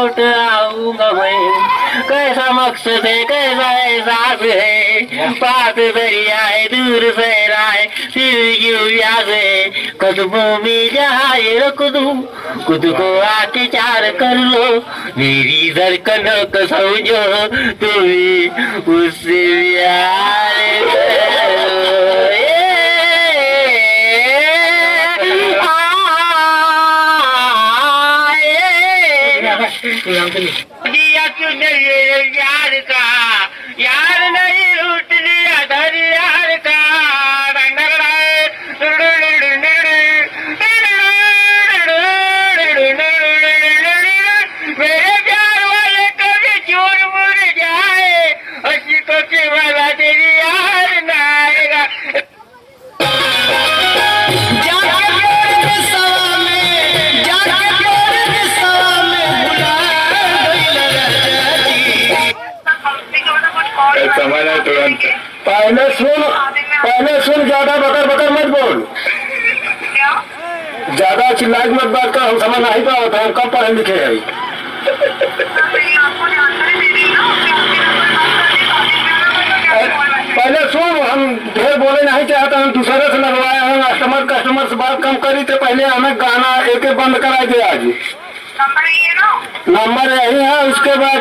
लौट आऊंगा मैं। कैसा मकसद है, कैसा एहसास है, पास दरिया है, दूर सहरा है, फिर क्यों याद है। कदमों में जहाँ ये रख दूं, खुद को आके चार कर लो। मेरी धड़कनों को समझो, तुम्हें उससे प्यार करो। दिया तूने यार का, यार नहीं लूट लिया धर यार का। मेरे प्यार वाले कभी चूर मुड़ जाए, अच्छी को के वाला तेरी यार न आएगा। तुरंत पहले सुन, ज्यादा बकर बकर मत बोल, ज्यादा चिल्लाई मत बात कर। हम समझ नहीं पाते, हम कम पढ़े लिखे हैं। पहले सुन, हम ढेर बोले नहीं चाहते, हम दूसरे से लगवाए हैं। कस्टमर से बात कम करी थे पहले, हमें गाना एक बंद करा दे। आज नंबर यही है। उसके बाद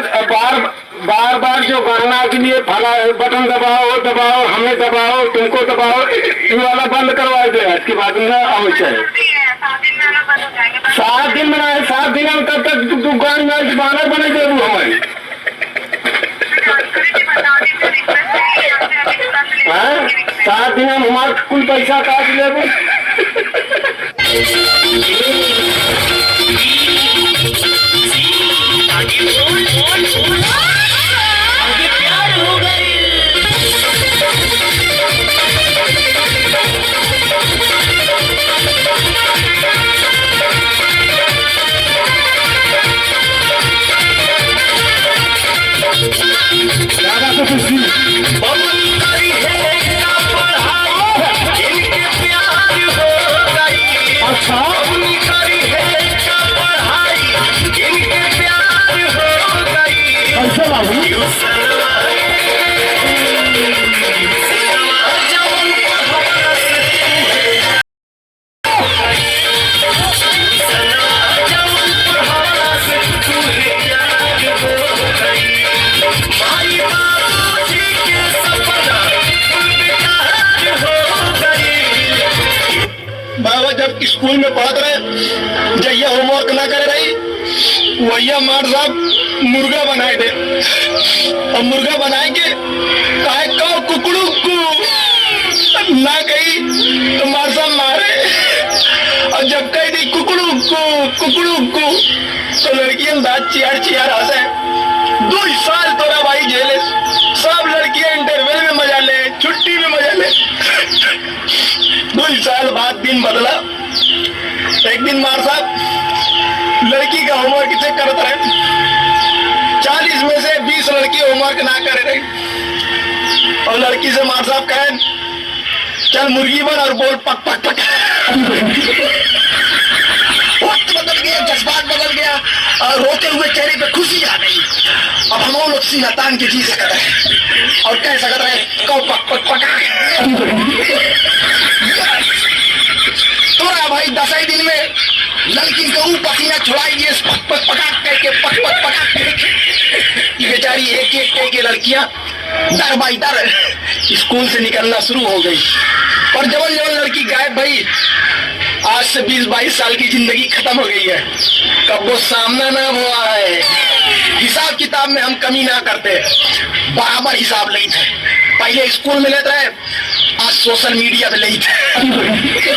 बार बार जो गाना के लिए फला बटन दबाओ दबाओ, हमें दबाओ, तुमको दबाओ, ये वाला बंद करवा दे। इसके बाद में आओ चाहे 7 दिन बनाए, 7 दिन में तब तक तू गाना बने जरूर हमारी। 7 दिन में हमारे कुल पैसा काट ले। बाबा जब स्कूल में पढ़ते रहे, जैया होमवर्क ना करे रही, वैया मार साहब मुर्गा बनाए थे। और मुर्गा बनाए के काहे का कुकड़ू को ना कही तो मार साहब मारे। और जब कही थी कुकड़ू को तो लड़कियां दांत चियार हंसे। 2 साल तोरा भाई झेले, सब लड़कियां इंटरवल में मजा ले, छुट्टी में मजा ले। 2 साल बाद दिन बदला। एक दिन मार साहब लड़की का होमवर्क चेक करते रहे, 40 में से 20 लड़की होमवर्क ना करे रही। और लड़की से मार साहब कहे चल मुर्गी बन और बोल पक पक पक। वक्त बदल गया, जज्बात बदल गया और रोते हुए चेहरे पे खुशी आ गई। अब हम लोग सीना तान के जी सकते हैं और कह सकते हैं कौ पक पक पका। तोरा भाई 10 ही दिन में लड़की को पसीना छुड़ाई दिए, पक पक पका करके पक पक पका। ये बेचारी एक लड़कियां डर बाई डर स्कूल से निकलना शुरू हो गई। और जवन जवन लड़की गायब भाई, आज से 20-22 साल की जिंदगी खत्म हो गई है। कब वो सामना ना हुआ है। हिसाब किताब में हम कमी ना करते, बराबर हिसाब लेते। पहले स्कूल में लेते रहे, आज सोशल मीडिया पे लेते।